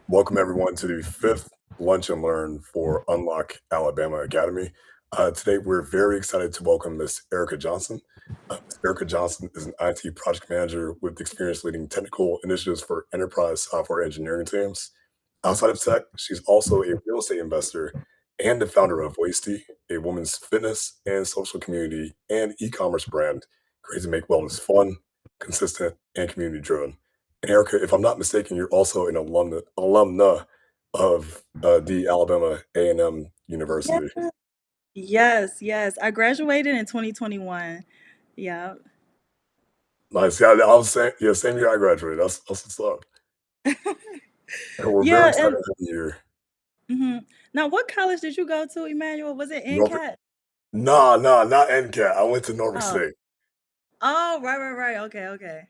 Welcome everyone to the fifth Lunch and Learn for Unlock Alabama Academy. Today we're very excited to welcome Miss Erica Johnson. Miss Erica Johnson is an IT project manager with experience leading technical initiatives for enterprise software engineering teams. Outside of tech, she's also a real estate investor and the founder of Wasty, a women's fitness and social community and e-commerce brand created to make wellness fun, consistent, and community driven. And Erica, if I'm not mistaken, you're also an alumna of the Alabama A&M Yeah. University. Yes, yes. I graduated in 2021. Yeah. Nice. Yeah, I was saying, yeah, same year I graduated. That's what's up. And we're very Yeah, excited and to have you here. now what college did you go to, Emmanuel? Was it Norfolk, NCAT? nah, not NCAT. I went to Norfolk Oh. State. Oh, right. Okay, okay.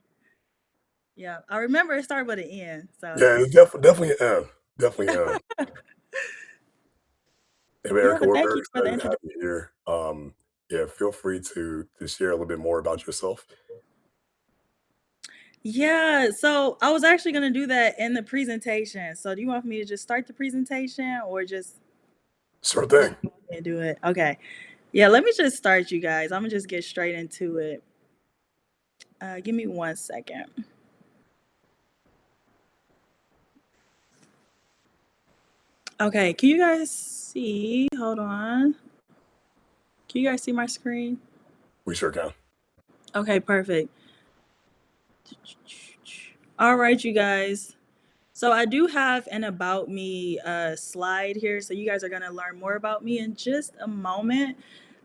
Yeah. I remember it started with an N. So Yeah, it's definitely an M. Definitely an M. Hey, yeah, Erica, but we're thank very you for the excited to have introduction. you here. Yeah, feel free to share a little bit more about yourself. Yeah, so I was actually gonna do that in the presentation. So do you want me to just start the presentation or just Sure thing. do it? Okay. Yeah, let me just start, you guys. I'm gonna just get straight into it. Give me 1 second. Okay, can you guys see? Hold on. Can you guys see my screen? We sure can. Okay, perfect. All right, you guys. So I do have an about me slide here. So you guys are gonna learn more about me in just a moment.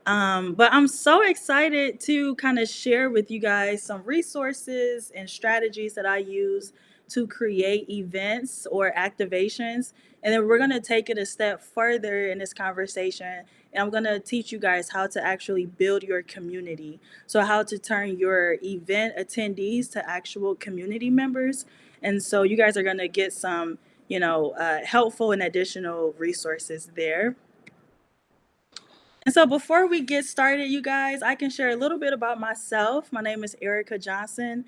But I'm so excited to kind of share with you guys some resources and strategies that I use to create events or activations. And then we're going to take it a step further in this conversation. And I'm going to teach you guys how to actually build your community. So, how to turn your event attendees to actual community members. And so, you guys are going to get some, helpful and additional resources there. And so before we get started, you guys, I can share a little bit about myself. My name is Erica Johnson.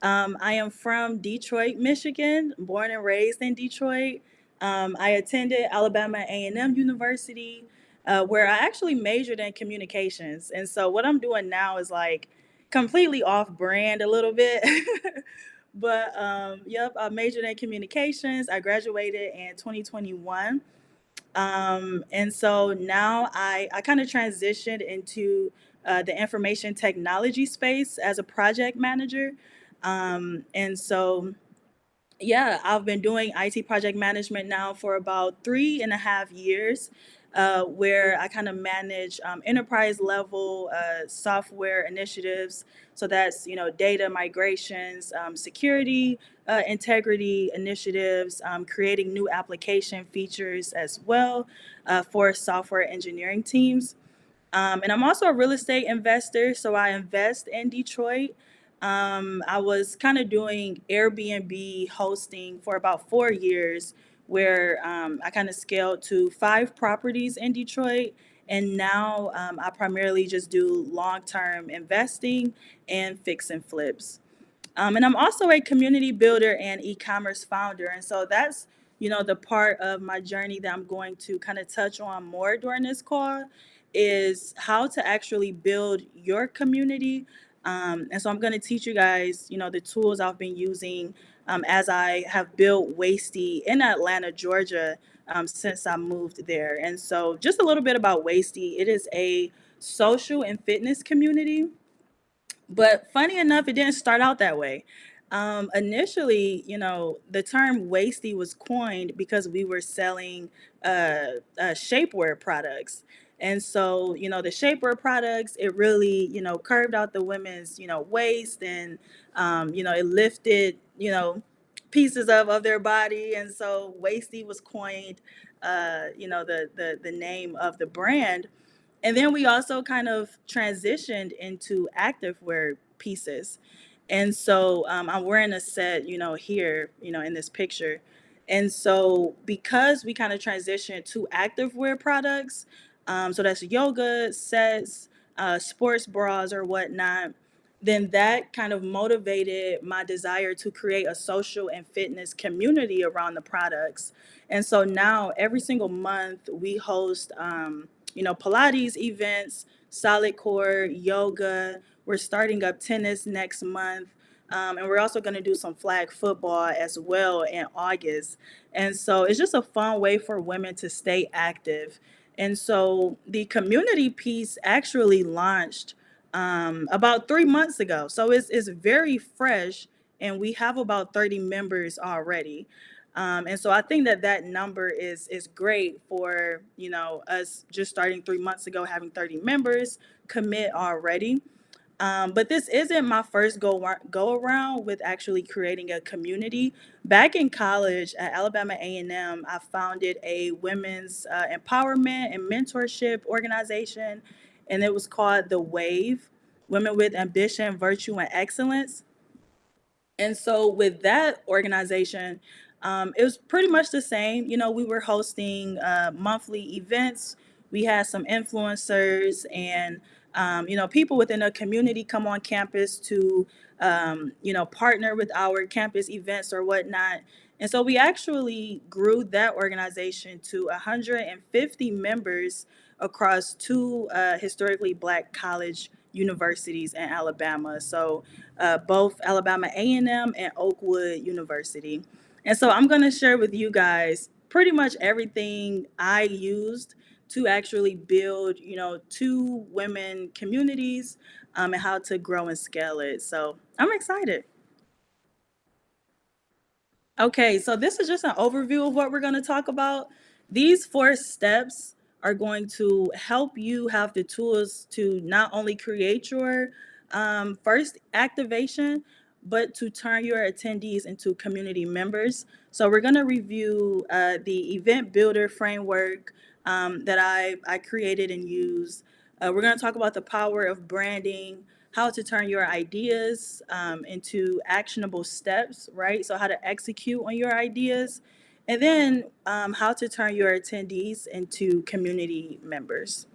I am from Detroit, Michigan, born and raised in Detroit. I attended Alabama A&M University, where I actually majored in communications. And so what I'm doing now is like completely off brand a little bit. But yep, I majored in communications. I graduated in 2021. And so now I kind of transitioned into the information technology space as a project manager. And so yeah, I've been doing IT project management now for about 3.5 years, where I kind of manage enterprise level software initiatives. So that's data migrations, security, integrity initiatives, creating new application features as well for software engineering teams. And I'm also a real estate investor, so I invest in Detroit. I was kind of doing Airbnb hosting for about 4 years, where I kind of scaled to 5 properties in Detroit. And now I primarily just do long term investing and fix and flips. And I'm also a community builder and e-commerce founder. And so that's, the part of my journey that I'm going to kind of touch on more during this call is how to actually build your community. And so I'm going to teach you guys, the tools I've been using as I have built Wasty in Atlanta, Georgia, since I moved there. And so just a little bit about Wasty. It is a social and fitness community, but funny enough, it didn't start out that way. Initially, the term wasty was coined because we were selling shapewear products. And so, the shapewear products, it really, curved out the women's, waist and, it lifted, pieces of their body. And so wasty was coined, the name of the brand. And then we also kind of transitioned into activewear pieces. And so I'm wearing a set, here, in this picture. And so because we kind of transitioned to activewear products, so that's yoga sets, sports bras or whatnot, then that kind of motivated my desire to create a social and fitness community around the products. And so now every single month we host, Pilates events, solid core, yoga. We're starting up tennis next month. And we're also going to do some flag football as well in August. And so it's just a fun way for women to stay active. And so the community piece actually launched about 3 months ago. So it's very fresh, and we have about 30 members already. And so I think that that number is great for us just starting 3 months ago, having 30 members commit already. But this isn't my first go around with actually creating a community. Back in college at Alabama A&M, I founded a women's empowerment and mentorship organization, and it was called The Wave, Women with Ambition, Virtue, and Excellence. And so with that organization, it was pretty much the same. We were hosting monthly events. We had some influencers and people within the community come on campus to partner with our campus events or whatnot. And so we actually grew that organization to 150 members across two historically black college universities in Alabama. So both Alabama A&M and Oakwood University. And so I'm going to share with you guys pretty much everything I used to actually build, two women communities, and how to grow and scale it. So I'm excited. Okay, so this is just an overview of what we're going to talk about. These 4 steps are going to help you have the tools to not only create your first activation, but to turn your attendees into community members. So we're going to review the event builder framework that I created and used. We're going to talk about the power of branding, how to turn your ideas into actionable steps, right? So, how to execute on your ideas, and then how to turn your attendees into community members.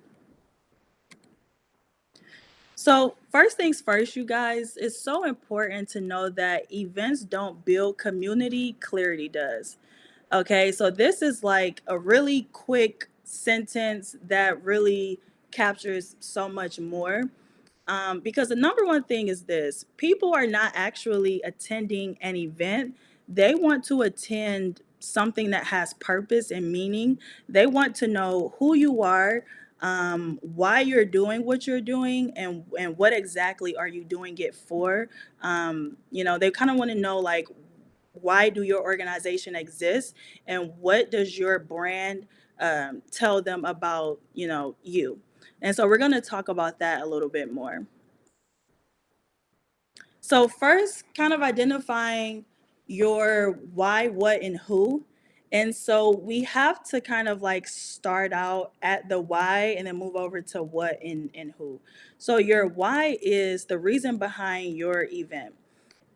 So, first things first, you guys, it's so important to know that events don't build community, clarity does. Okay, so this is like a really quick sentence that really captures so much more. Because the number one thing is this: people are not actually attending an event, they want to attend something that has purpose and meaning. They want to know who you are, why you're doing what you're doing, and what exactly are you doing it for. They kind of want to know, like, why do your organization exist, and what does your brand tell them about you. And so we're going to talk about that a little bit more. So first, kind of identifying your why, what, and who. And so we have to kind of like start out at the why and then move over to what and who. So your why is the reason behind your event.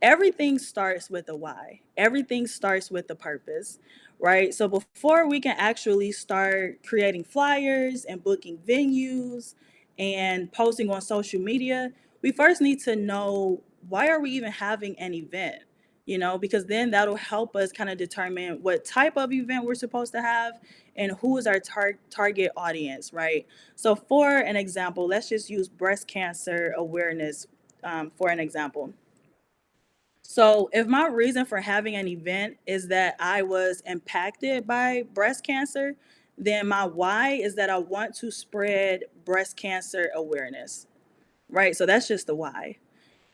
Everything starts with a why. Everything starts with a purpose, right? So before we can actually start creating flyers and booking venues and posting on social media, we first need to know, why are we even having an event? Because then that'll help us kind of determine what type of event we're supposed to have and who is our target audience, right? So for an example, let's just use breast cancer awareness for an example. So, if my reason for having an event is that I was impacted by breast cancer, then my why is that I want to spread breast cancer awareness, right? So, that's just the why.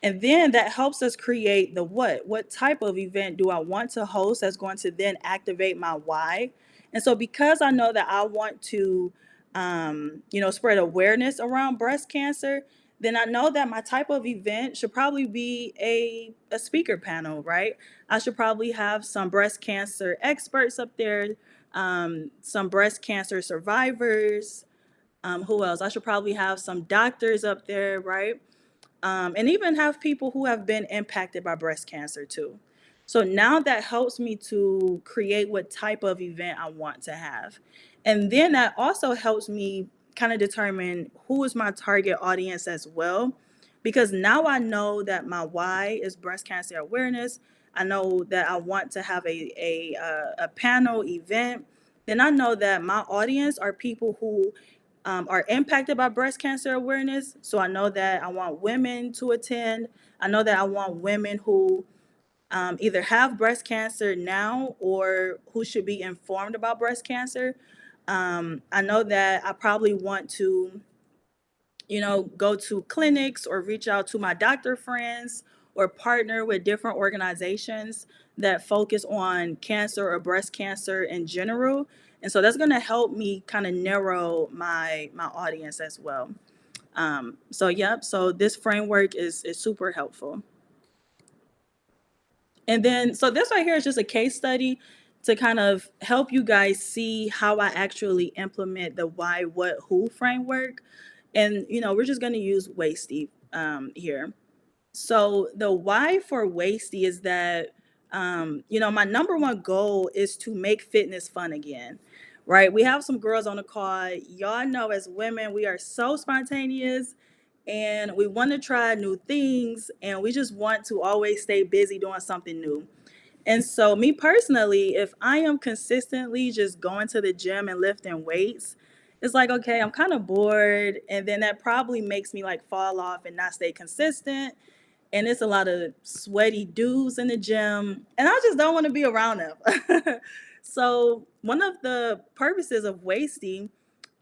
And then that helps us create the what. What type of event do I want to host that's going to then activate my why? And so, because I know that I want to, spread awareness around breast cancer, then I know that my type of event should probably be a speaker panel, right? I should probably have some breast cancer experts up there, some breast cancer survivors. Who else? I should probably have some doctors up there, right? And even have people who have been impacted by breast cancer too. So now that helps me to create what type of event I want to have. And then that also helps me kind of determine who is my target audience as well. because now I know that my why is breast cancer awareness. I know that I want to have a panel event. Then I know that my audience are people who are impacted by breast cancer awareness. So I know that I want women to attend. I know that I want women who either have breast cancer now or who should be informed about breast cancer. I know that I probably want to, go to clinics or reach out to my doctor friends or partner with different organizations that focus on cancer or breast cancer in general. And so that's going to help me kind of narrow my audience as well. So yep, so this framework is super helpful. And then, so this right here is just a case study to kind of help you guys see how I actually implement the why, what, who framework. And, we're just going to use Wasty here. So the why for Wasty is that, my number one goal is to make fitness fun again. Right? We have some girls on the call. Y'all know as women, we are so spontaneous and we want to try new things and we just want to always stay busy doing something new. And so, me personally, if I am consistently just going to the gym and lifting weights, it's like, okay, I'm kind of bored. And then that probably makes me like fall off and not stay consistent. And it's a lot of sweaty dudes in the gym. And I just don't want to be around them. So, one of the purposes of wasting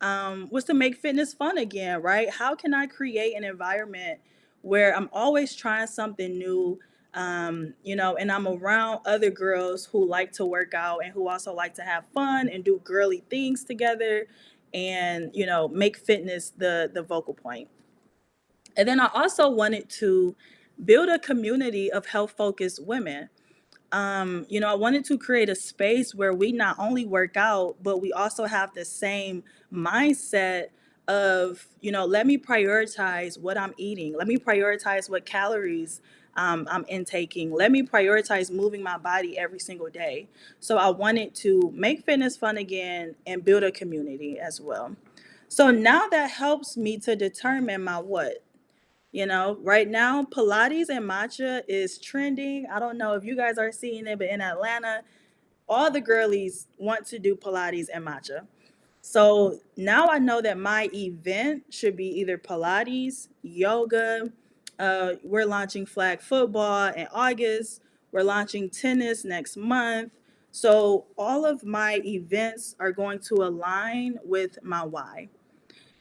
was to make fitness fun again, right? How can I create an environment where I'm always trying something new, and I'm around other girls who like to work out and who also like to have fun and do girly things together and, make fitness the vocal point. And then I also wanted to build a community of health focused women. I wanted to create a space where we not only work out, but we also have the same mindset of, let me prioritize what I'm eating. Let me prioritize what calories I'm intaking. Let me prioritize moving my body every single day. So I wanted to make fitness fun again and build a community as well. So now that helps me to determine my what. Right now, Pilates and matcha is trending. I don't know if you guys are seeing it, but in Atlanta, all the girlies want to do Pilates and matcha. So now I know that my event should be either Pilates, yoga. We're launching flag football in August. We're launching tennis next month. So all of my events are going to align with my why.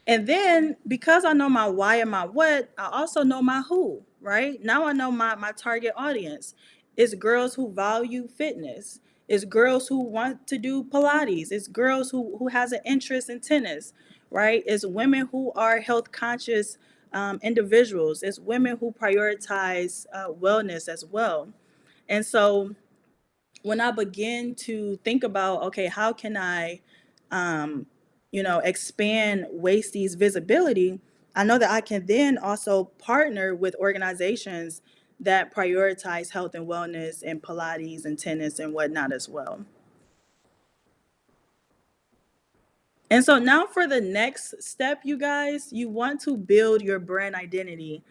And then because I know my why and my what, I also know my who, right? Now I know my target audience. It's girls who value fitness. It's girls who want to do Pilates. It's girls who has an interest in tennis, right? It's women who are health conscious individuals. It's women who prioritize wellness as well. And so when I begin to think about, okay, how can I, um, expand Wasties visibility, I know that I can then also partner with organizations that prioritize health and wellness and Pilates and tennis and whatnot as well. And so now for the next step, you guys, you want to build your brand identity.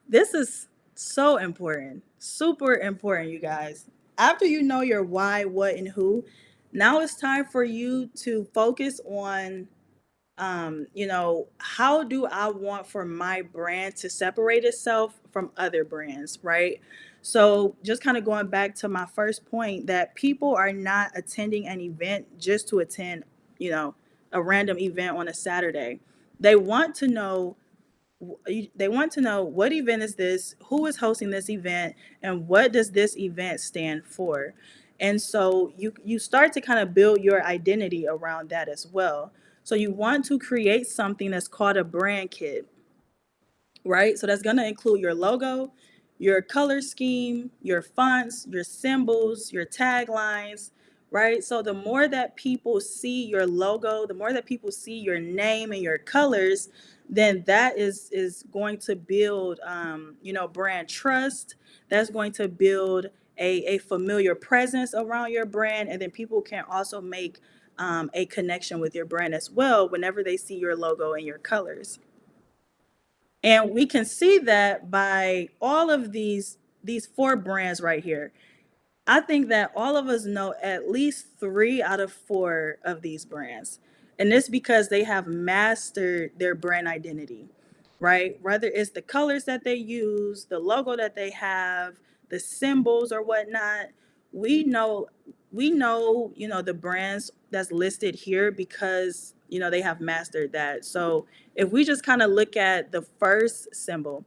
This is so important, super important, you guys. After you know your why, what, and who, now it's time for you to focus on, how do I want for my brand to separate itself from other brands, right? So, just kind of going back to my first point that people are not attending an event just to attend, you know, a random event on a Saturday. They want to know they want to know what event is this, who is hosting this event, and what does this event stand for. And so you start to kind of build your identity around that as well. So you want to create something that's called a brand kit, right? So that's going to include your logo, your color scheme, your fonts, your symbols, your taglines, right? So the more that people see your logo, the more that people see your name and your colors, then that is going to build, brand trust. That's going to build a familiar presence around your brand, and then people can also make a connection with your brand as well whenever they see your logo and your colors. And we can see that by all of these four brands right here. I think that all of us know at least three out of four of these brands. And this because they have mastered their brand identity, right? Whether it's the colors that they use, the logo that they have, the symbols or whatnot, we know the brands that's listed here because they have mastered that. So if we just kind of look at the first symbol,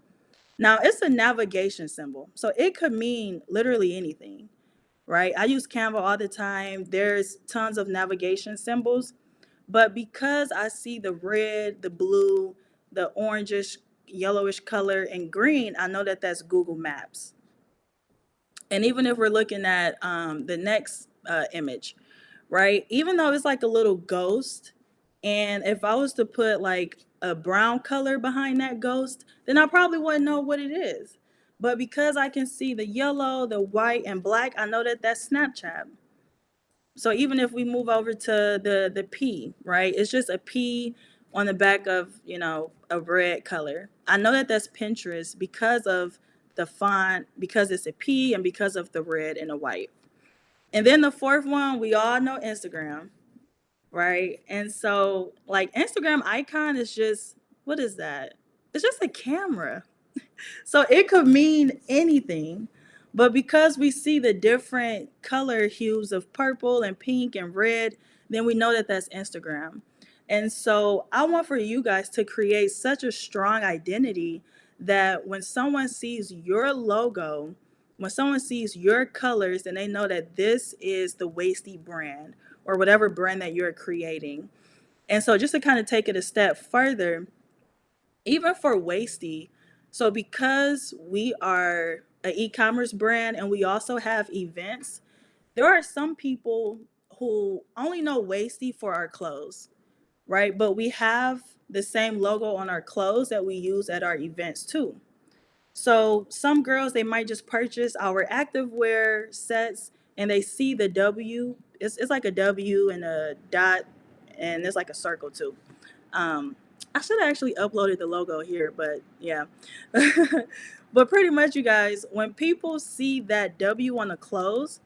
now it's a navigation symbol. So it could mean literally anything, right? I use Canva all the time. There's tons of navigation symbols, but because I see the red, the blue, the orangish, yellowish color, and green, I know that that's Google Maps. And even if we're looking at the next image, right? Even though it's like a little ghost, and if I was to put like a brown color behind that ghost, then I probably wouldn't know what it is. But because I can see the yellow, the white, and black, I know that that's Snapchat. So even if we move over to the P, right? It's just a P on the back of, a red color. I know that that's Pinterest because of the font, because it's a P, and because of the red and the white. And then the fourth one, we all know Instagram, right? And so like Instagram icon is just, what is that? It's just a camera. So it could mean anything. But because we see the different color hues of purple and pink and red, then we know that that's Instagram. And so I want for you guys to create such a strong identity that when someone sees your logo, when someone sees your colors, then they know that this is the Wasty brand or whatever brand that you're creating. And so just to kind of take it a step further, even for Wasty, so because we are an e-commerce brand and we also have events, there are some people who only know Wasty for our clothes, right? But we have the same logo on our clothes that we use at our events too. So some girls, they might just purchase our activewear sets and they see the W. It's like a W and a dot, and there's like a circle too. um, I should have actually uploaded the logo here, but yeah. But pretty much, you guys, when people see that W on the clothes,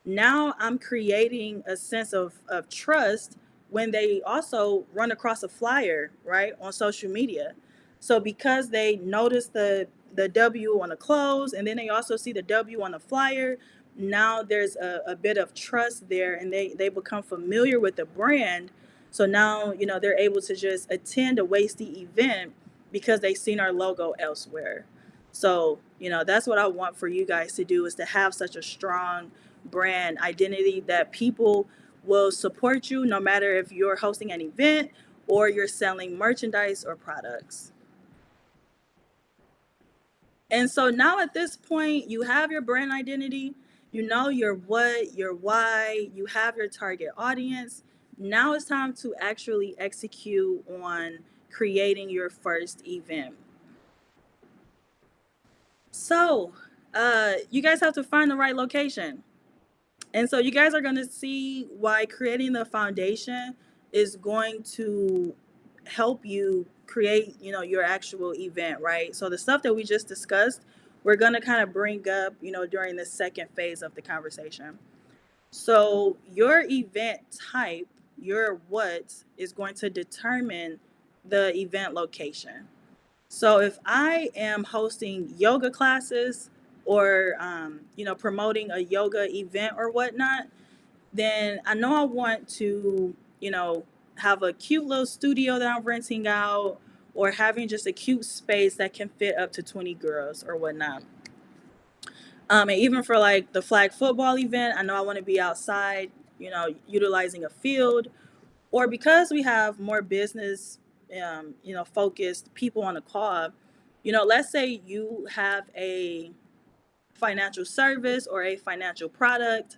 now I'm creating a sense of trust when they also run across a flyer, right, on social media. So because they notice the W on the clothes and then they also see the W on the flyer, now there's a bit of trust there and they become familiar with the brand. So now, they're able to just attend a Wasty event because they've seen our logo elsewhere. So, that's what I want for you guys to do, is to have such a strong brand identity that people will support you no matter if you're hosting an event or you're selling merchandise or products. And so now at this point, you have your brand identity, you know your what, your why, you have your target audience. Now it's time to actually execute on creating your first event. So, you guys have to find the right location. And so you guys are going to see why creating the foundation is going to help you create, your actual event, right? So the stuff that we just discussed, we're going to kind of bring up, during the second phase of the conversation. So your event type, your what, is going to determine the event location. So if I am hosting yoga classes or promoting a yoga event or whatnot, then I know I want to, have a cute little studio that I'm renting out, or having just a cute space that can fit up to 20 girls or whatnot. And even for like the flag football event, I know I want to be outside, utilizing a field, or because we have more business, focused people on the call. Let's say you have a financial service or a financial product,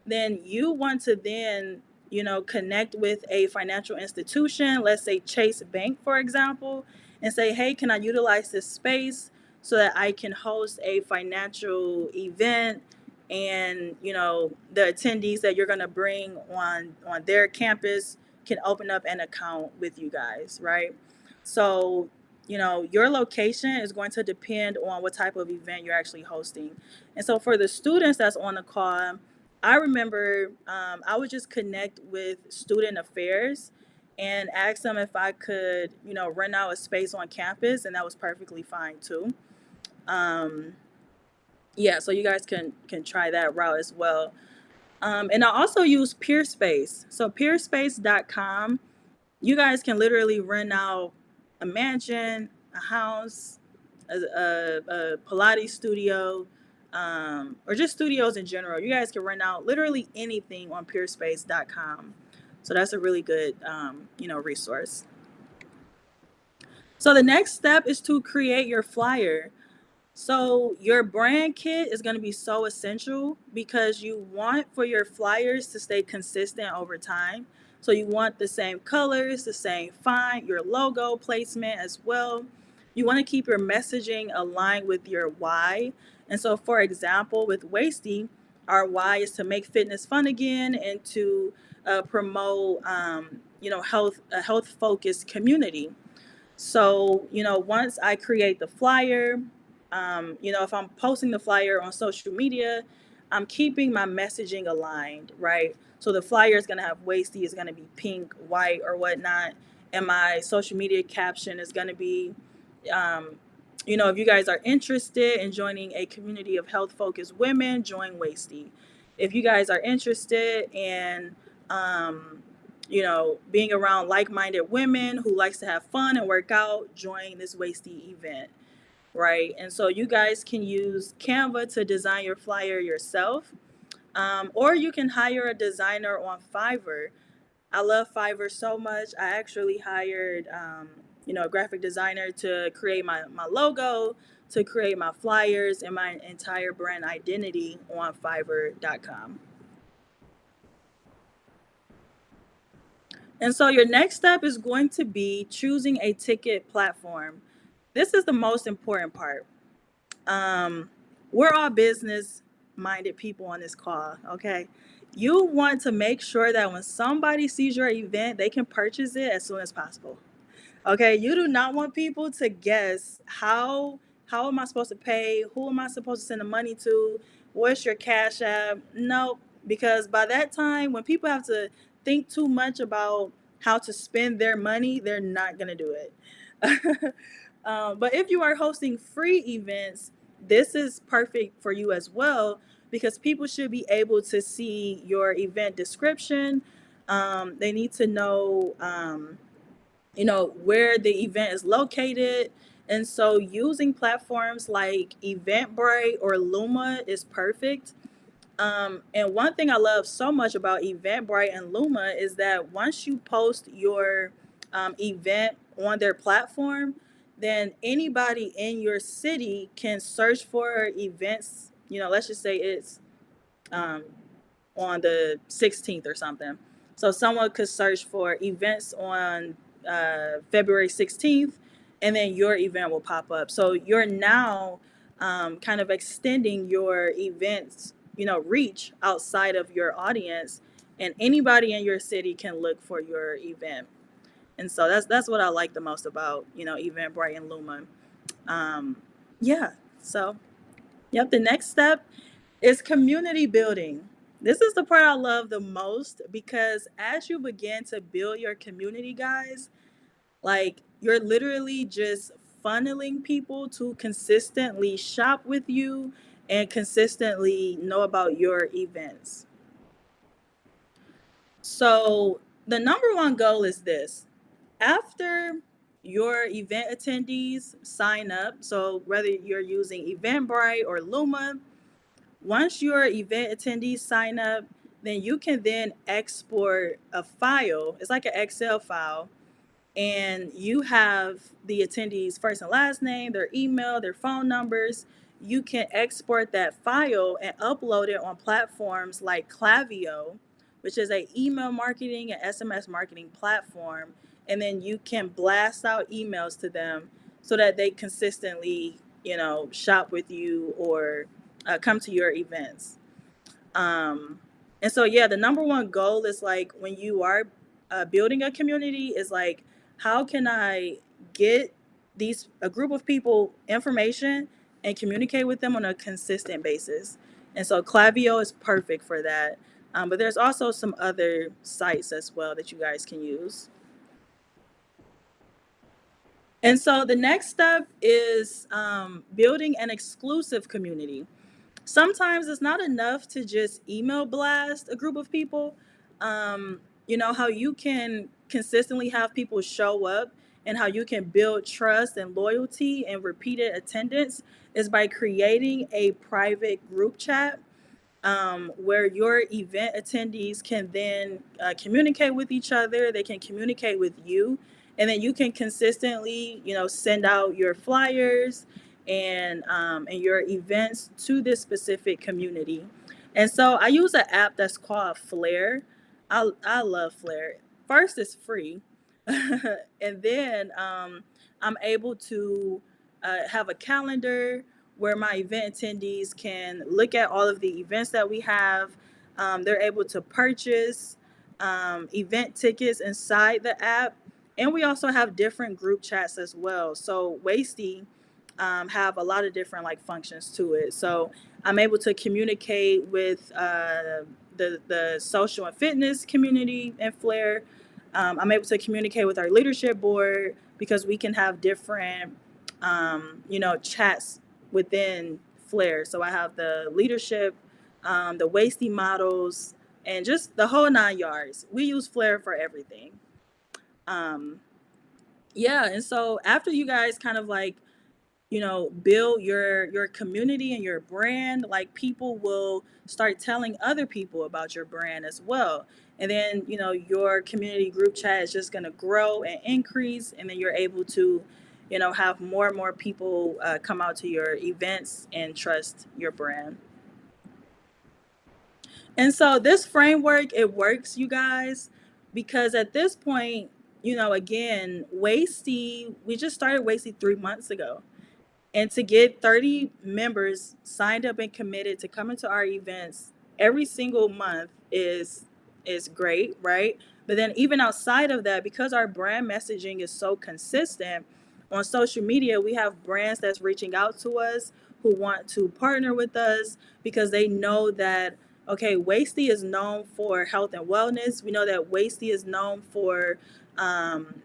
then you want to then, connect with a financial institution, let's say Chase Bank, for example, and say, hey, can I utilize this space so that I can host a financial event? And, the attendees that you're going to bring on their campus can open up an account with you guys, right? So, your location is going to depend on what type of event you're actually hosting. And so for the students that's on the call, I remember I would just connect with student affairs and ask them if I could, rent out a space on campus, and that was perfectly fine too. Um, yeah, so you guys can try that route as well. And I also use Peerspace. So peerspace.com, you guys can literally rent out a mansion, a house, a Pilates studio, or just studios in general. You guys can rent out literally anything on peerspace.com. So that's a really good, resource. So the next step is to create your flyer. So your brand kit is going to be so essential because you want for your flyers to stay consistent over time. So you want the same colors, the same font, your logo placement as well. You want to keep your messaging aligned with your why. And so, for example, with Wasty, our why is to make fitness fun again and to promote, health, a health focused community. So, once I create the flyer, if I'm posting the flyer on social media, I'm keeping my messaging aligned, right? So the flyer is going to have Wasty, is going to be pink, white, or whatnot. And my social media caption is going to be, um, if you guys are interested in joining a community of health focused women, join Wasty. If you guys are interested in, being around like-minded women who likes to have fun and work out, join this Wasty event, right? And so you guys can use Canva to design your flyer yourself, or you can hire a designer on Fiverr. I love Fiverr so much. I actually hired, a graphic designer to create my logo, to create my flyers and my entire brand identity on Fiverr.com. And so your next step is going to be choosing a ticket platform. This is the most important part. Um, we're all business minded people on this call, okay? You want to make sure that when somebody sees your event, they can purchase it as soon as possible. Okay, you do not want people to guess how am I supposed to pay? Who am I supposed to send the money to? What's your cash app? No, because by that time, when people have to think too much about how to spend their money, they're not gonna do it. But if you are hosting free events, this is perfect for you as well because people should be able to see your event description. They need to know. Where the event is located. And so using platforms like Eventbrite or Luma is perfect. And one thing I love so much about Eventbrite and Luma is that once you post your event on their platform, then anybody in your city can search for events. Let's just say it's um, on the 16th or something. So someone could search for events on February 16th, and then your event will pop up. So you're now kind of extending your events, reach outside of your audience, and anybody in your city can look for your event. And so that's what I like the most about Eventbrite and Luma. Um, yeah. So yep. The next step is community building. This is the part I love the most because as you begin to build your community, guys, like you're literally just funneling people to consistently shop with you and consistently know about your events. So, the number one goal is this: after your event attendees sign up, so whether you're using Eventbrite or Luma, once your event attendees sign up, then you can then export a file. It's like an Excel file, and you have the attendees' first and last name, their email, their phone numbers. You can export that file and upload it on platforms like Klaviyo, which is a email marketing and SMS marketing platform. And then you can blast out emails to them so that they consistently, shop with you or come to your events. Um, and so, yeah, the number one goal is like when you are building a community is like, how can I get a group of people information and communicate with them on a consistent basis. And so Clavio is perfect for that. But there's also some other sites as well that you guys can use. And so the next step is building an exclusive community. Sometimes it's not enough to just email blast a group of people. You know, how you can consistently have people show up and how you can build trust and loyalty and repeated attendance is by creating a private group chat where your event attendees can then communicate with each other. They can communicate with you, and then you can consistently, you know, send out your flyers and your events to this specific community. And so I use an app that's called Flare. I love Flare. First, it's free, and then I'm able to have a calendar where my event attendees can look at all of the events that we have. They're able to purchase event tickets inside the app. And we also have different group chats as well. So Wasty have a lot of different like functions to it. So I'm able to communicate with the social and fitness community in Flare. I'm able to communicate with our leadership board because we can have different, you know, chats within Flare. So I have the leadership, the Wasty models, and just the whole 9 yards. We use Flare for everything. Um, yeah, and so after you guys kind of like, you know, build your community and your brand, like people will start telling other people about your brand as well. And then, you know, your community group chat is just going to grow and increase, and then you're able to, you know, have more and more people come out to your events and trust your brand. And so this framework, it works, you guys, because at this point, you know, again, Wasty, we just started Wasty 3 months ago. And to get 30 members signed up and committed to come into our events every single month is great, right? But then even outside of that, because our brand messaging is so consistent on social media, we have brands that's reaching out to us who want to partner with us because they know that okay, Wasty is known for health and wellness. We know that Wasty is known for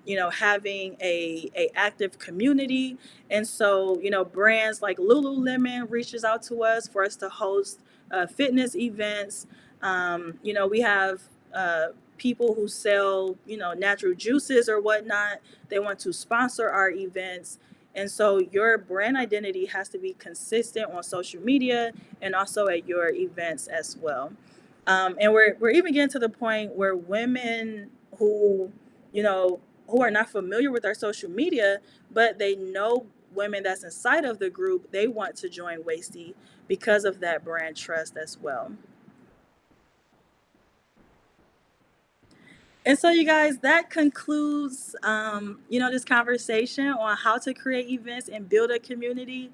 you know, having a active community. And so, you know, brands like Lululemon reaches out to us for us to host fitness events. You know, we have people who sell, you know, natural juices or whatnot. They want to sponsor our events. And so your brand identity has to be consistent on social media and also at your events as well. And we're even getting to the point where women who, you know, who are not familiar with our social media, but they know women that's inside of the group, they want to join Wasty because of that brand trust as well. And so, you guys, that concludes, you know, this conversation on how to create events and build a community.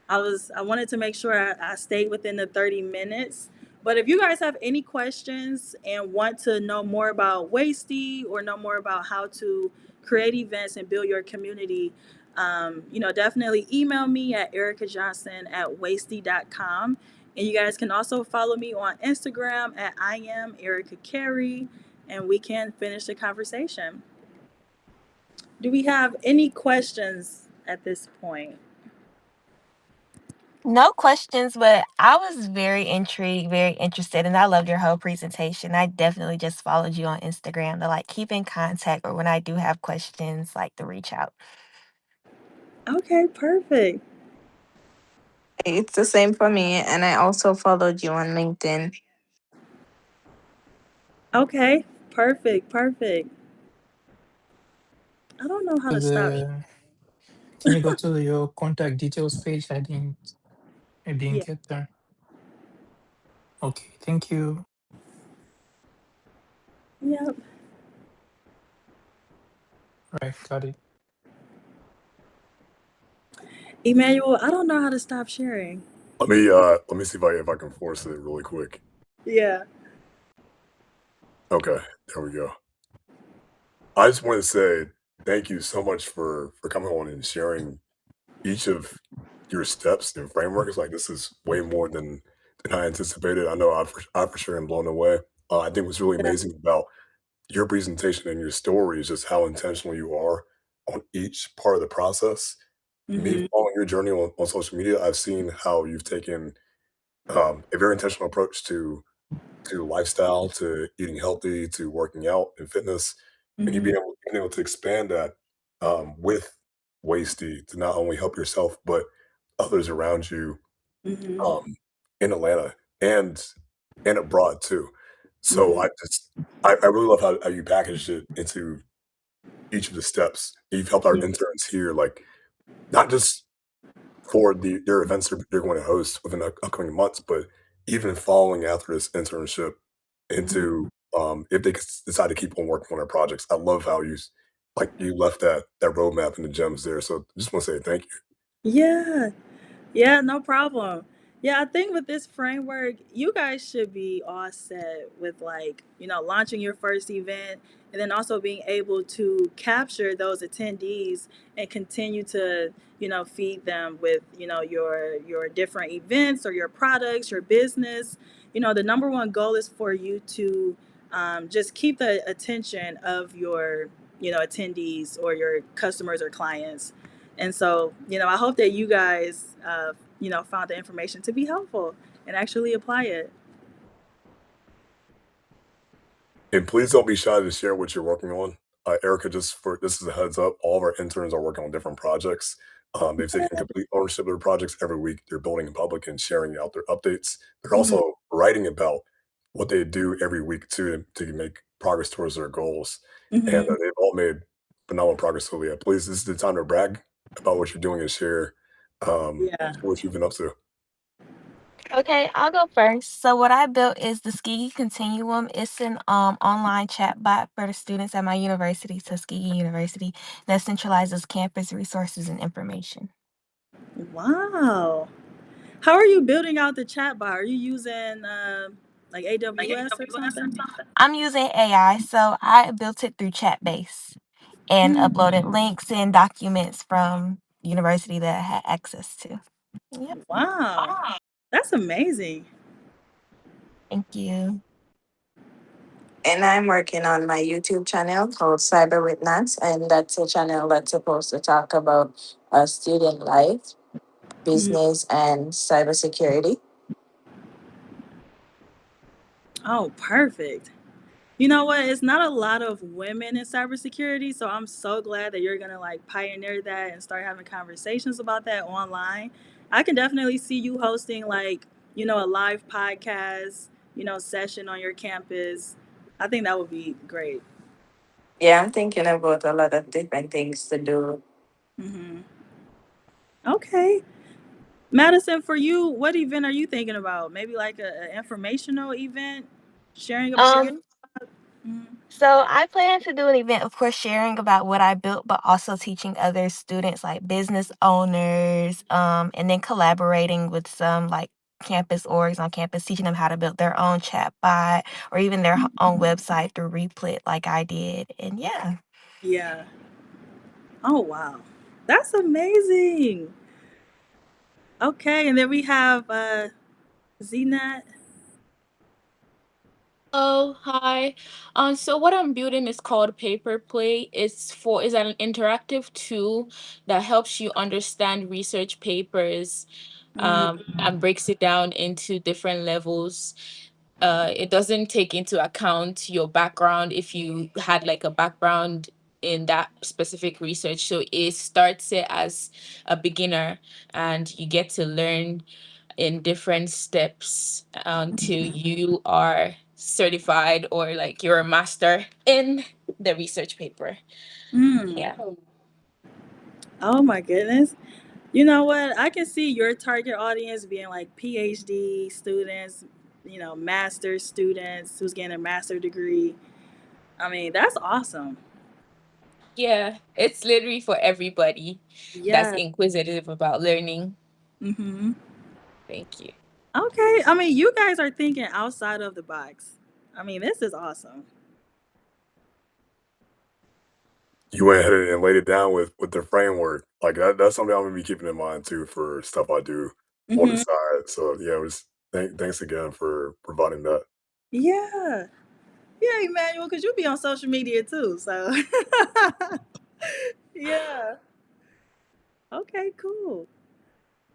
I wanted to make sure I stayed within the 30 minutes. But if you guys have any questions and want to know more about Wasty or know more about how to create events and build your community, you know, definitely email me at ericajohnson@wasty.com. And you guys can also follow me on Instagram at I am Erica Carey, and we can finish the conversation. Do we have any questions at this point? No questions, but I was very intrigued, very interested, and I loved your whole presentation. I definitely just followed you on Instagram to like keep in contact or when I do have questions, like to reach out. Okay, perfect. It's the same for me, and I also followed you on LinkedIn. Okay, perfect, perfect. I don't know how To to stop. can you go to your contact details page? I didn't Yeah. get there. Okay, thank you. Yep. Right, got it. Emmanuel, I don't know how to stop sharing. Let me see if I can force it really quick. Yeah. Okay, there we go. I just wanted to say Thank you so much for coming on and sharing each of your steps and frameworks. Like this is way more than I anticipated. I know I for sure am blown away. I think what's really Yeah. amazing about your presentation and your story is just how intentional you are on each part of the process. Me Mhm. following your journey on social media, I've seen how you've taken a very intentional approach to lifestyle, to eating healthy, to working out and fitness, and you Mhm. being able to expand that with Wasty to not only help yourself but others around you Mhm. um, in Atlanta and and abroad too. So Mhm. I really love how you packaged it into each of the steps. You've helped our Yeah. interns here, like not just for their events they're going to host within the upcoming months, but even following after this internship Mhm. into if they decide to keep on working on their projects. I love how you left that roadmap and the gems there. So just want to say thank you. Yeah. Yeah, no problem. Yeah, I think with this framework, you guys should be all set with like, launching your first event and then also being able to capture those attendees and continue to, feed them with, your different events or your products, your business. The number one goal is for you to just keep the attention of your, attendees or your customers or clients. And so, I hope that you guys, found the information to be helpful and actually apply it. And please don't be shy to share what you're working on. Erica, just for this is a heads up, all of our interns are working on different projects. They've taken complete ownership of their projects every week. They're building in public and sharing out their updates. They're Mhm. also writing about what they do every week too to make progress towards their goals. And Mhm. they've all made phenomenal progress. So yeah, please, this is the time to brag about what you're doing and Yeah. share what you've been up to. Okay, I'll go first. So what I built is the Tuskegee Continuum. It's an online chat bot for the students at my university, Tuskegee University, that centralizes campus resources and information. Wow. How are you building out the chat bar? Are you using like AWS or something? I'm using AI, so I built it through Chatbase and Mm. uploaded links and documents from university that I had access to. Yep, Wow. That's amazing. thank you. And I'm working on my YouTube channel called Cyber with Nats, and that's a channel that's supposed to talk about student life, Mm. business, and cybersecurity. Oh, perfect. You know what? It's not a lot of women in cybersecurity, so I'm so glad that you're gonna like pioneer that and start having conversations about that online. I can definitely see you hosting like, a live podcast, session on your campus. I think that would be great. Yeah, I'm thinking about a lot of different things to do. Hmm. Okay. Madison, for you, what event are you thinking about? Maybe like a informational event, sharing about your. Um, Mhm. so I plan to do an event, of course, sharing about what I built, but also teaching other students, like business owners, and then collaborating with some like campus orgs on campus, teaching them how to build their own chatbot or even their own website through Replit, like I did. And yeah. Yeah. Oh wow. That's amazing. Okay, and then we have ZNAT. Oh, hi. So what I'm building is called Paper Play. It's an interactive tool that helps you understand research papers, Mm, and breaks it down into different levels. It doesn't take into account your background if you had like a background in that specific research. So it starts it as a beginner, and you get to learn in different steps until you are certified or like you're a master in the research paper. mm. Yeah. Oh my goodness. You know what? I can see your target audience being like PhD students, master's students who's getting a master degree. I mean, that's awesome. Yeah, it's literally for everybody that's Yeah. inquisitive about learning. Mm-hmm. Thank you. Okay. I mean, you guys are thinking outside of the box. I mean, this is awesome. you went ahead and laid it down with the framework. Like that's something I'm gonna be keeping in mind too for stuff I do on the Mhm. side. So yeah, it was thanks again for providing that. Yeah. Yeah, Emmanuel, because you be on social media too, so yeah. Okay, cool.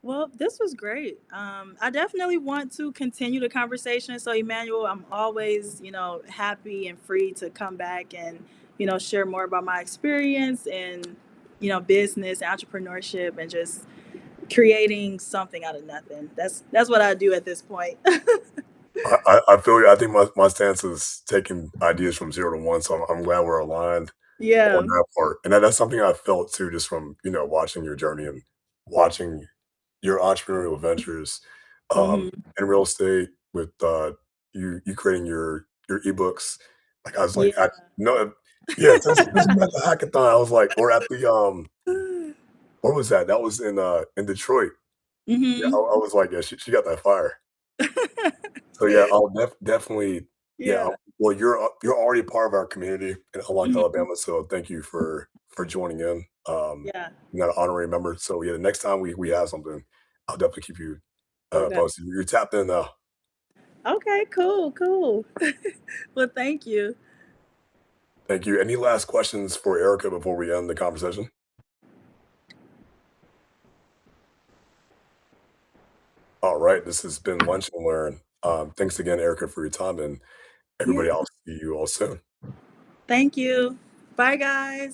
Well, this was great. I definitely want to continue the conversation. So, Emmanuel, I'm always, happy and free to come back and, share more about my experience and, business, entrepreneurship, and just creating something out of nothing. That's what I do at this point. I feel you. I think my stance is taking ideas from 0 to 1, so I'm glad we're aligned on Yeah. that part, and that's something I felt too just from, watching your journey and watching your entrepreneurial ventures, Hmm. in real estate with, you creating your ebooks. Like, I was like, Yeah. no yeah, since we met the hackathon, I was like or at the, where was that? That was in Detroit. Yeah, I Hmm. I was like, "Yeah, she got that fire." So, yeah, I'll definitely yeah, Yeah. well, you're already part of our community in Hunlock, Hmm. Alabama, so thank you for joining in. Yeah. You're not an honorary member, so, yeah, the next time we have something, I'll definitely keep you, Okay. posted. You're tapped in now. Okay, cool, cool. Well, thank you. Thank you. Any last questions for Erica before we end the conversation? Alright, this has been Lunch and Learn. Thanks again, Erica, for your time, and Yeah. everybody, I'll see you all soon. Thank you. Bye, guys.